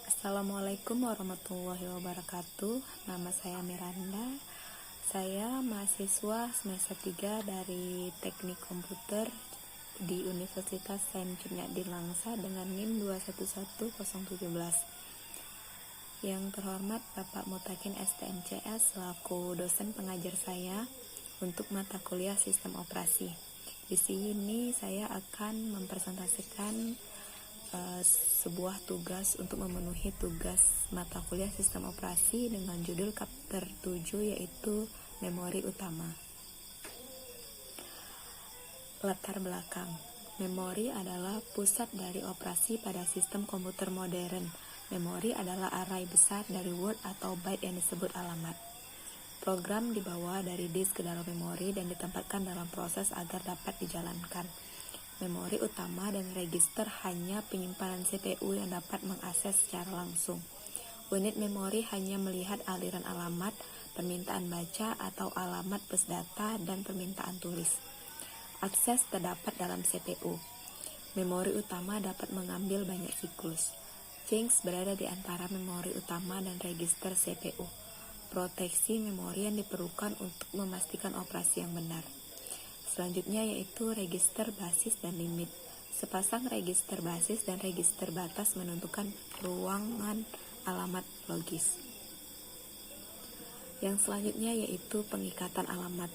Assalamualaikum warahmatullahi wabarakatuh. Nama saya Miranda. Saya mahasiswa semester 3 dari Teknik Komputer di Universitas Sains Junyadi Langsa dengan NIM 211017. Yang terhormat Bapak Mutakin STMCS selaku dosen pengajar saya untuk mata kuliah Sistem Operasi. Di sini saya akan mempresentasikan sebuah tugas untuk memenuhi tugas mata kuliah Sistem Operasi dengan judul chapter 7 yaitu Memori Utama. Latar belakang. Memori adalah pusat dari operasi pada sistem komputer modern. Memori adalah array besar dari word atau byte yang disebut alamat. Program dibawa dari disk ke dalam memori dan ditempatkan dalam proses agar dapat dijalankan. Memori utama dan register hanya penyimpanan CPU yang dapat mengakses secara langsung. Unit memori hanya melihat aliran alamat, permintaan baca atau alamat bus data, dan permintaan tulis. Akses terdapat dalam CPU. Memori utama dapat mengambil banyak siklus. Chunks berada di antara memori utama dan register CPU. Proteksi memori yang diperlukan untuk memastikan operasi yang benar. Selanjutnya yaitu register basis dan limit. Sepasang register basis dan register batas menentukan ruangan alamat logis. Yang selanjutnya yaitu pengikatan alamat.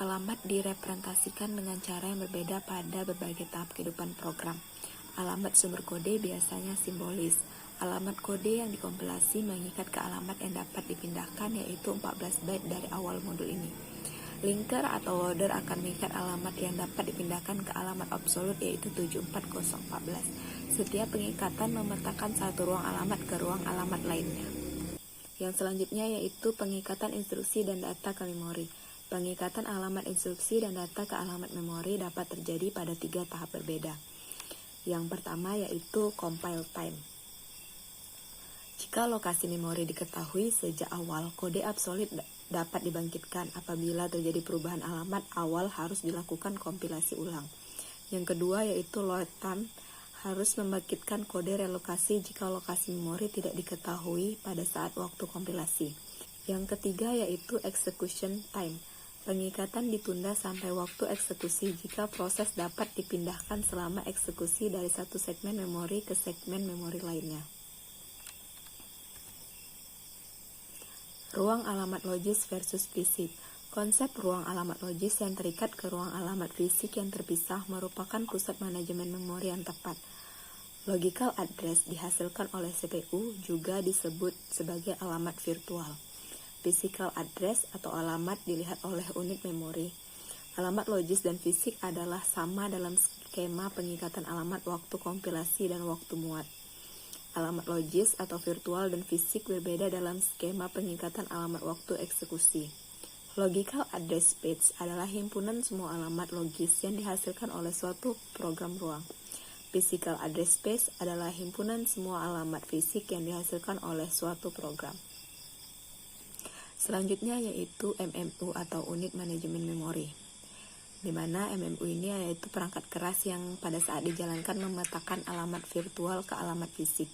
Alamat direpresentasikan dengan cara yang berbeda pada berbagai tahap kehidupan program. Alamat sumber kode biasanya simbolis. Alamat kode yang dikompilasi mengikat ke alamat yang dapat dipindahkan yaitu 14 byte dari awal modul ini. Linker atau loader akan mengikat alamat yang dapat dipindahkan ke alamat absolut yaitu 74014. Setiap pengikatan memetakan satu ruang alamat ke ruang alamat lainnya. Yang selanjutnya yaitu pengikatan instruksi dan data ke memori. Pengikatan alamat instruksi dan data ke alamat memori dapat terjadi pada 3 tahap berbeda. Yang pertama yaitu compile time. Jika lokasi memori diketahui sejak awal, kode absolut dapat dibangkitkan. Apabila terjadi perubahan alamat, awal harus dilakukan kompilasi ulang. Yang kedua yaitu load time, harus membangkitkan kode relokasi jika lokasi memori tidak diketahui pada saat waktu kompilasi. Yang ketiga yaitu execution time. Pengikatan ditunda sampai waktu eksekusi jika proses dapat dipindahkan selama eksekusi dari satu segmen memori ke segmen memori lainnya. Ruang alamat logis versus fisik. Konsep ruang alamat logis yang terikat ke ruang alamat fisik yang terpisah merupakan pusat manajemen memori yang tepat. Logical address dihasilkan oleh CPU juga disebut sebagai alamat virtual. Physical address atau alamat dilihat oleh unit memori. Alamat logis dan fisik adalah sama dalam skema pengikatan alamat waktu kompilasi dan waktu muat. Alamat logis atau virtual dan fisik berbeda dalam skema pengikatan alamat waktu eksekusi. Logical address space adalah himpunan semua alamat logis yang dihasilkan oleh suatu program ruang. Physical address space adalah himpunan semua alamat fisik yang dihasilkan oleh suatu program. Selanjutnya yaitu MMU atau unit manajemen memori. Di mana MMU ini yaitu perangkat keras yang pada saat dijalankan memetakan alamat virtual ke alamat fisik.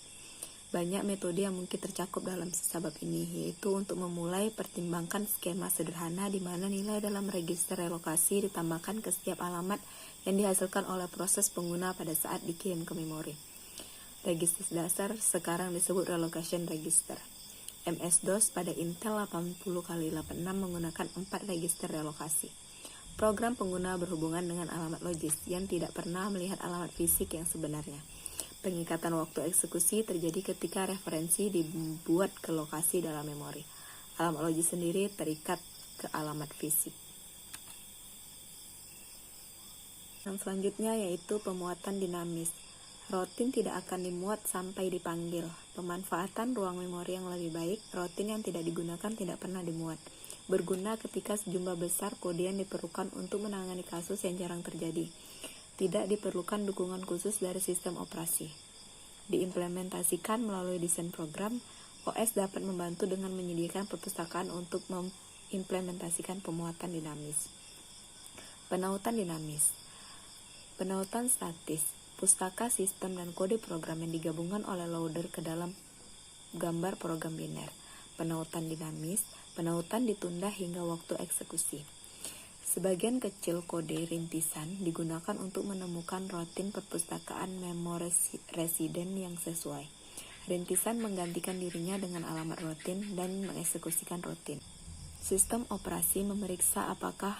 Banyak metode yang mungkin tercakup dalam sebab ini, yaitu untuk memulai pertimbangkan skema sederhana di mana nilai dalam register relokasi ditambahkan ke setiap alamat yang dihasilkan oleh proses pengguna pada saat dikirim ke memori. Register dasar sekarang disebut relocation register. MS-DOS pada Intel 80x86 menggunakan 4 register relokasi. Program pengguna berhubungan dengan alamat logis yang tidak pernah melihat alamat fisik yang sebenarnya. Pengikatan waktu eksekusi terjadi ketika referensi dibuat ke lokasi dalam memori. Alamat logis sendiri terikat ke alamat fisik. Yang selanjutnya yaitu pemuatan dinamis. Routine tidak akan dimuat sampai dipanggil. Pemanfaatan ruang memori yang lebih baik, routine yang tidak digunakan tidak pernah dimuat. Berguna ketika sejumlah besar kode yang diperlukan untuk menangani kasus yang jarang terjadi. Tidak diperlukan dukungan khusus dari sistem operasi. Diimplementasikan melalui desain program, OS dapat membantu dengan menyediakan perpustakaan untuk mengimplementasikan pemuatan dinamis. Penautan dinamis. Penautan statis. pustaka sistem dan kode program yang digabungkan oleh loader ke dalam gambar program biner. Penautan dinamis, penautan ditunda hingga waktu eksekusi. Sebagian kecil kode rintisan digunakan untuk menemukan rutin perpustakaan memori residen yang sesuai. Rintisan menggantikan dirinya dengan alamat rutin dan mengeksekusikan rutin. Sistem operasi memeriksa apakah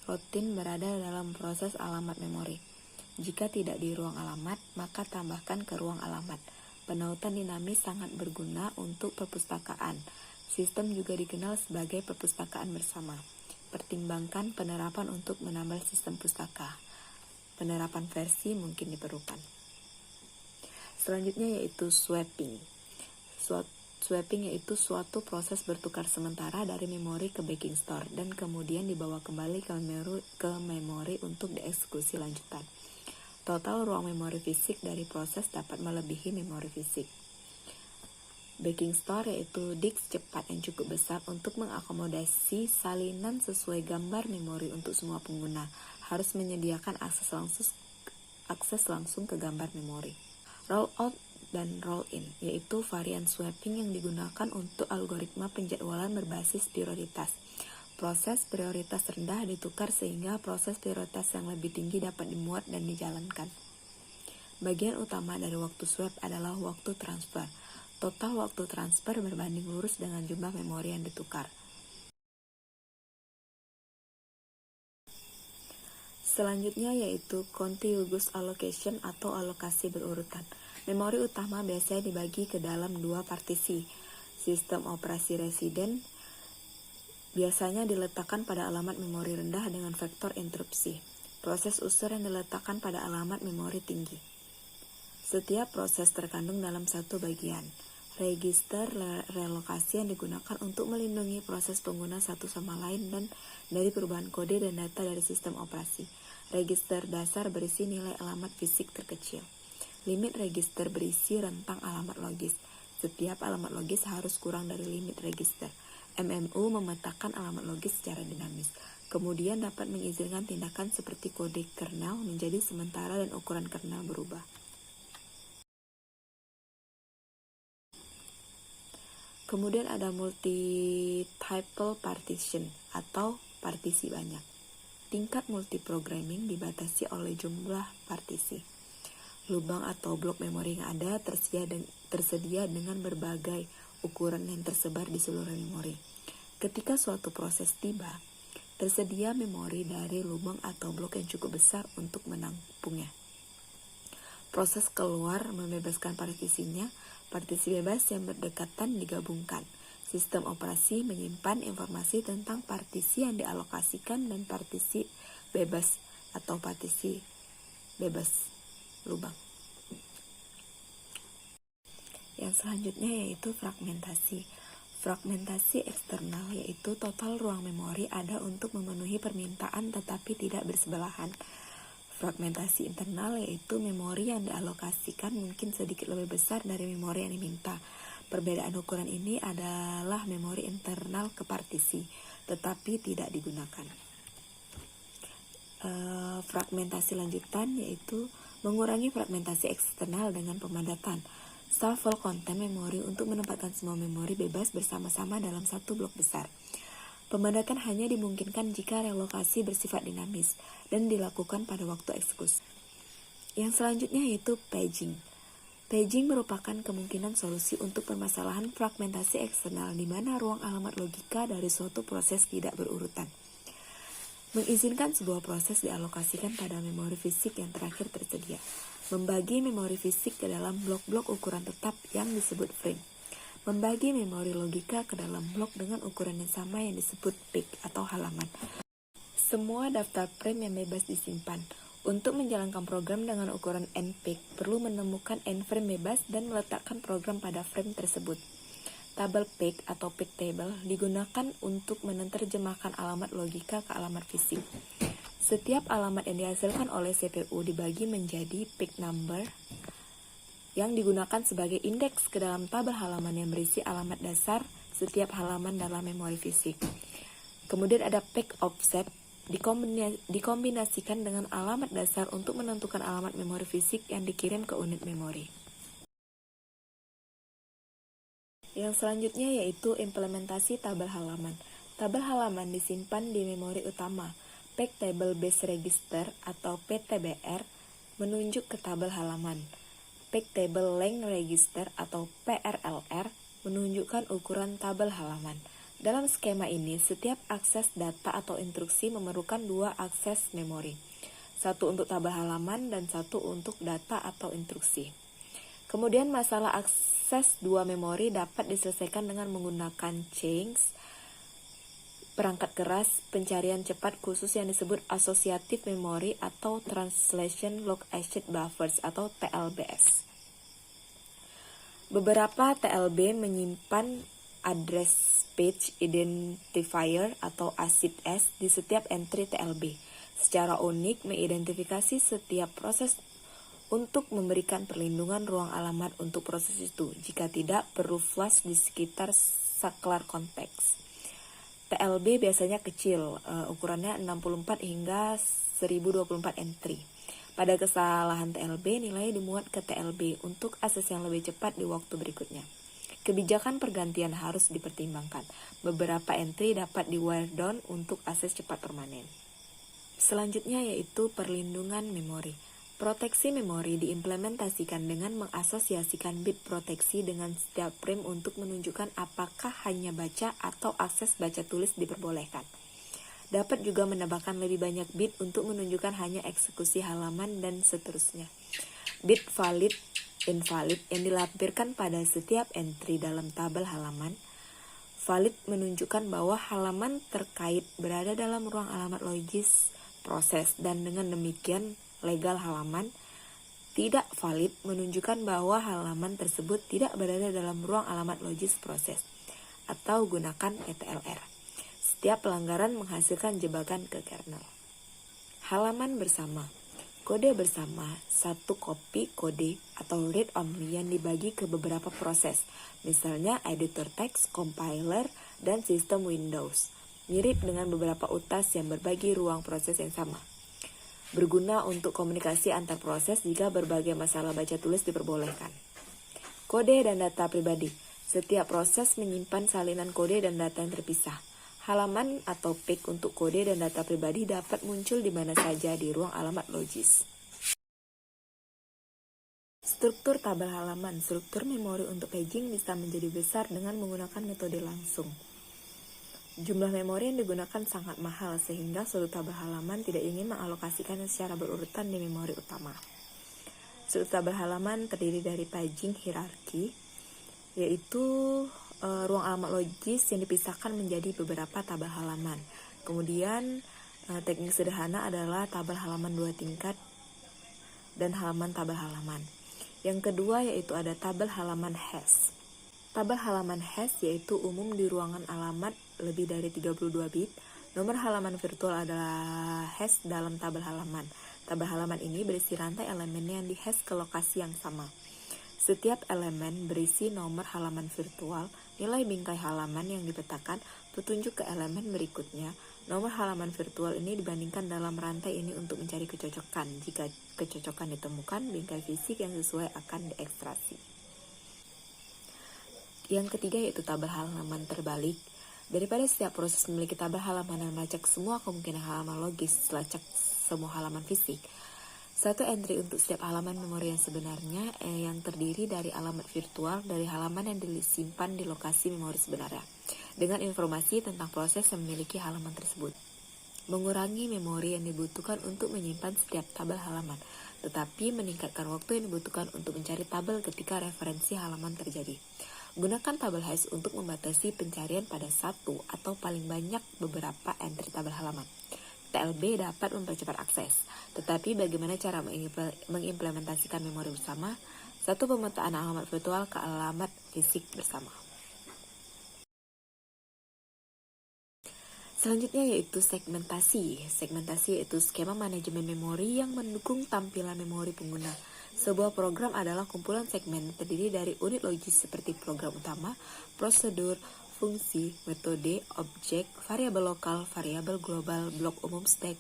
rutin berada dalam proses alamat memori. Jika tidak di ruang alamat, maka tambahkan ke ruang alamat. Penautan dinamis sangat berguna untuk perpustakaan. Sistem juga dikenal sebagai perpustakaan bersama. Pertimbangkan penerapan untuk menambah sistem pustaka. Penerapan versi mungkin diperlukan. Selanjutnya yaitu swapping. Swapping yaitu suatu proses bertukar sementara dari memori ke backing store dan kemudian dibawa kembali ke memori untuk dieksekusi lanjutan. Total ruang memori fisik dari proses dapat melebihi memori fisik. Backing store yaitu disk cepat yang cukup besar untuk mengakomodasi salinan sesuai gambar memori untuk semua pengguna. Harus menyediakan akses langsung ke gambar memori. Rollout dan roll-in yaitu varian swapping yang digunakan untuk algoritma penjadwalan berbasis prioritas. Proses prioritas rendah ditukar sehingga proses prioritas yang lebih tinggi dapat dimuat dan dijalankan. Bagian utama dari waktu swap adalah waktu transfer. Total waktu transfer berbanding lurus dengan jumlah memori yang ditukar. Selanjutnya yaitu contiguous allocation atau alokasi berurutan. Memori utama biasanya dibagi ke dalam dua partisi. Sistem operasi residen biasanya diletakkan pada alamat memori rendah dengan vektor interupsi. Proses user yang diletakkan pada alamat memori tinggi. Setiap proses terkandung dalam satu bagian. Register relokasi yang digunakan untuk melindungi proses pengguna satu sama lain dan dari perubahan kode dan data dari sistem operasi. Register dasar berisi nilai alamat fisik terkecil. Limit register berisi rentang alamat logis. Setiap alamat logis harus kurang dari limit register. MMU memetakan alamat logis secara dinamis. Kemudian dapat mengizinkan tindakan seperti kode kernel menjadi sementara dan ukuran kernel berubah. Kemudian ada multi-tuple partition atau partisi banyak. Tingkat multiprogramming dibatasi oleh jumlah partisi. Lubang atau blok memori yang ada tersedia dengan berbagai ukuran yang tersebar di seluruh memori. Ketika suatu proses tiba, tersedia memori dari lubang atau blok yang cukup besar untuk menampungnya. Proses keluar membebaskan partisinya. Partisi bebas yang berdekatan digabungkan. Sistem operasi menyimpan informasi tentang partisi yang dialokasikan dan partisi bebas atau partisi bebas lubang. Yang selanjutnya yaitu fragmentasi. Fragmentasi eksternal yaitu total ruang memori ada untuk memenuhi permintaan tetapi tidak bersebelahan. Fragmentasi internal yaitu memori yang dialokasikan mungkin sedikit lebih besar dari memori yang diminta. Perbedaan ukuran ini adalah memori internal ke partisi, tetapi tidak digunakan. Fragmentasi lanjutan yaitu mengurangi fragmentasi eksternal dengan pemadatan. Shuffle content memori untuk menempatkan semua memori bebas bersama-sama dalam satu blok besar. Pemadatan hanya dimungkinkan jika relokasi bersifat dinamis dan dilakukan pada waktu eksekusi. Yang selanjutnya yaitu paging. Paging merupakan kemungkinan solusi untuk permasalahan fragmentasi eksternal di mana ruang alamat logika dari suatu proses tidak berurutan. Mengizinkan sebuah proses dialokasikan pada memori fisik yang terakhir tersedia. Membagi memori fisik ke dalam blok-blok ukuran tetap yang disebut frame. Membagi memori logika ke dalam blok dengan ukuran yang sama yang disebut peak atau halaman. Semua daftar frame yang bebas disimpan. Untuk menjalankan program dengan ukuran n-peak, perlu menemukan n-frame bebas dan meletakkan program pada frame tersebut. Tabel peak atau peak table digunakan untuk menerjemahkan alamat logika ke alamat fisik. Setiap alamat yang dihasilkan oleh CPU dibagi menjadi peak number yang digunakan sebagai indeks ke dalam tabel halaman yang berisi alamat dasar setiap halaman dalam memori fisik. Kemudian ada peak offset dikombinasikan dengan alamat dasar untuk menentukan alamat memori fisik yang dikirim ke unit memori. Yang selanjutnya yaitu implementasi tabel halaman. Tabel halaman disimpan di memori utama. Page Table Base Register atau PTBR menunjuk ke tabel halaman. Page Table Length Register atau PRLR menunjukkan ukuran tabel halaman. Dalam skema ini, setiap akses data atau instruksi memerlukan dua akses memori. Satu untuk tabel halaman dan satu untuk data atau instruksi. Kemudian masalah akses dua memori dapat diselesaikan dengan menggunakan chains, perangkat keras pencarian cepat khusus yang disebut Associative Memory atau Translation Location Buffers atau TLBS. Beberapa TLB menyimpan address page identifier atau ASID-S di setiap entry TLB. Secara unik mengidentifikasi setiap proses untuk memberikan perlindungan ruang alamat untuk proses itu. Jika tidak, perlu flash di sekitar saklar konteks. TLB biasanya kecil, ukurannya 64 hingga 1024 entry. Pada kesalahan TLB, nilai dimuat ke TLB untuk akses yang lebih cepat di waktu berikutnya. Kebijakan pergantian harus dipertimbangkan. Beberapa entry dapat di-wire down untuk akses cepat permanen. Selanjutnya yaitu perlindungan memori. Proteksi memori diimplementasikan dengan mengasosiasikan bit proteksi dengan setiap frame untuk menunjukkan apakah hanya baca atau akses baca tulis diperbolehkan. Dapat juga menambahkan lebih banyak bit untuk menunjukkan hanya eksekusi halaman dan seterusnya. Bit valid, invalid yang dilampirkan pada setiap entry dalam tabel halaman. Valid menunjukkan bahwa halaman terkait berada dalam ruang alamat logis proses dan dengan demikian legal halaman. Tidak valid menunjukkan bahwa halaman tersebut tidak berada dalam ruang alamat logis proses atau gunakan ETLR. Setiap pelanggaran menghasilkan jebakan ke kernel. Halaman bersama. Kode bersama, satu kopi kode atau read only yang dibagi ke beberapa proses, misalnya editor text, compiler, dan sistem Windows. Mirip dengan beberapa utas yang berbagi ruang proses yang sama. Berguna untuk komunikasi antar proses jika berbagai masalah baca tulis diperbolehkan. Kode dan data pribadi. Setiap proses menyimpan salinan kode dan data yang terpisah. Halaman atau page untuk kode dan data pribadi dapat muncul di mana saja di ruang alamat logis. Struktur tabel halaman. Struktur memori untuk paging bisa menjadi besar dengan menggunakan metode langsung. Jumlah memori yang digunakan sangat mahal sehingga suatu tabel halaman tidak ingin mengalokasikannya secara berurutan di memori utama. Suatu tabel halaman terdiri dari paging hierarki, yaitu ruang alamat logis yang dipisahkan menjadi beberapa tabel halaman. Kemudian teknik sederhana adalah tabel halaman 2 tingkat dan halaman tabel halaman. Yang kedua yaitu ada tabel halaman hash. Tabel halaman hash yaitu umum di ruangan alamat lebih dari 32 bit. Nomor halaman virtual adalah hash dalam tabel halaman. Tabel halaman ini berisi rantai elemen yang di-hash ke lokasi yang sama. Setiap elemen berisi nomor halaman virtual, nilai bingkai halaman yang dipetakan, petunjuk ke elemen berikutnya. Nomor halaman virtual ini dibandingkan dalam rantai ini untuk mencari kecocokan. Jika kecocokan ditemukan, bingkai fisik yang sesuai akan diekstraksi. Yang ketiga yaitu tabel halaman terbalik. Daripada setiap proses memiliki tabel halaman dan melacak semua kemungkinan halaman logis, selacak semua halaman fisik. Satu entry untuk setiap halaman memori yang sebenarnya yang terdiri dari alamat virtual dari halaman yang disimpan di lokasi memori sebenarnya dengan informasi tentang proses yang memiliki halaman tersebut. Mengurangi memori yang dibutuhkan untuk menyimpan setiap tabel halaman, tetapi meningkatkan waktu yang dibutuhkan untuk mencari tabel ketika referensi halaman terjadi. Gunakan tabel hash untuk membatasi pencarian pada satu atau paling banyak beberapa entry tabel halaman. TLB dapat mempercepat akses, tetapi bagaimana cara mengimplementasikan memori bersama? Satu, pemetaan alamat virtual ke alamat fisik bersama. Selanjutnya yaitu segmentasi. Segmentasi yaitu skema manajemen memori yang mendukung tampilan memori pengguna. Sebuah program adalah kumpulan segmen terdiri dari unit logis seperti program utama, prosedur, fungsi, metode, objek, variabel lokal, variabel global, blok umum stack,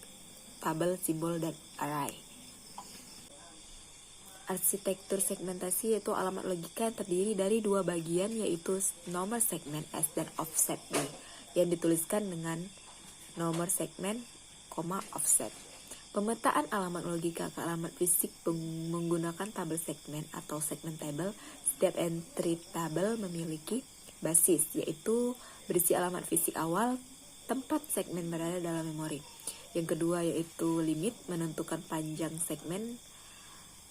tabel, simbol, dan array. Arsitektur segmentasi yaitu alamat logika yang terdiri dari dua bagian, yaitu nomor segmen S dan offset B, yang dituliskan dengan nomor segmen, offset. Pemetaan alamat logika ke alamat fisik menggunakan tabel segmen atau segment table. Setiap entry tabel memiliki basis, yaitu berisi alamat fisik awal tempat segmen berada dalam memori. Yang kedua yaitu limit, menentukan panjang segmen.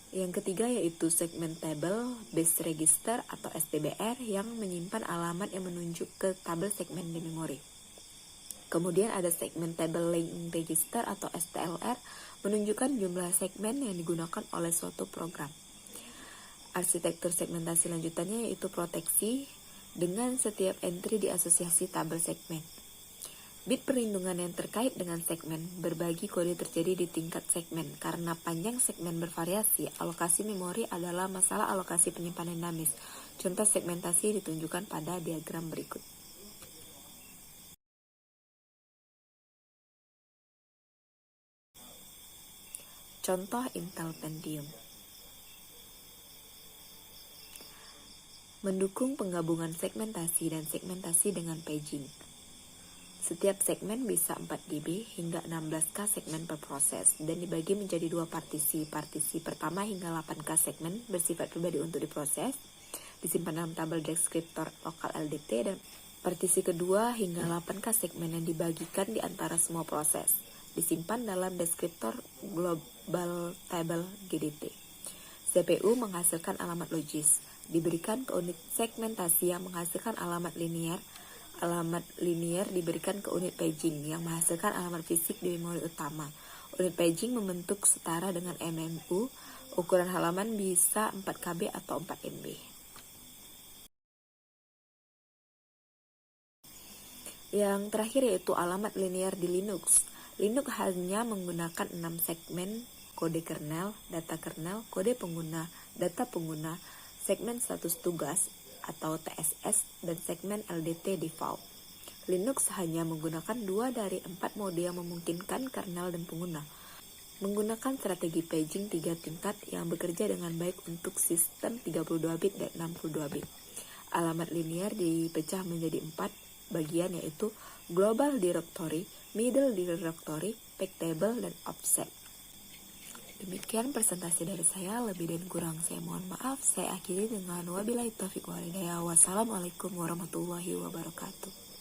Yang ketiga yaitu segment table base register atau STBR yang menyimpan alamat yang menunjuk ke tabel segmen di memori. Kemudian ada segment table link register atau STLR, menunjukkan jumlah segmen yang digunakan oleh suatu program. Arsitektur segmentasi lanjutannya yaitu proteksi, dengan setiap entry diasosiasi tabel segmen. Bit perlindungan yang terkait dengan segmen, berbagi kode terjadi di tingkat segmen. Karena panjang segmen bervariasi, alokasi memori adalah masalah alokasi penyimpanan dinamis. Contoh segmentasi ditunjukkan pada diagram berikut. Contoh Intel Pentium. Mendukung penggabungan segmentasi dan segmentasi dengan paging. Setiap segmen bisa 4 DB hingga 16K segmen per proses dan dibagi menjadi dua partisi. Partisi pertama hingga 8K segmen bersifat pribadi untuk diproses, disimpan dalam tabel deskriptor lokal LDT, dan partisi kedua hingga 8K segmen yang dibagikan di antara semua proses, disimpan dalam deskriptor global table GDT. CPU menghasilkan alamat logis, diberikan ke unit segmentasi yang menghasilkan alamat linear. Alamat linear diberikan ke unit paging yang menghasilkan alamat fisik di memori utama. Unit paging membentuk setara dengan MMU. Ukuran halaman bisa 4KB atau 4MB. Yang terakhir yaitu alamat linear di Linux. Linux hanya menggunakan 6 segmen: kode kernel, data kernel, kode pengguna, data pengguna, segmen status tugas atau TSS, dan segmen LDT default. Linux hanya menggunakan 2 dari 4 mode yang memungkinkan kernel dan pengguna. Menggunakan strategi paging 3 tingkat yang bekerja dengan baik untuk sistem 32 bit dan 62 bit. Alamat linear dipecah menjadi 4 bagian, yaitu global directory, middle directory, page table, dan offset. Demikian presentasi dari saya, lebih dan kurang saya mohon maaf. Saya akhiri dengan wabillahi taufiq wal hidayah. Wassalamualaikum warahmatullahi wabarakatuh.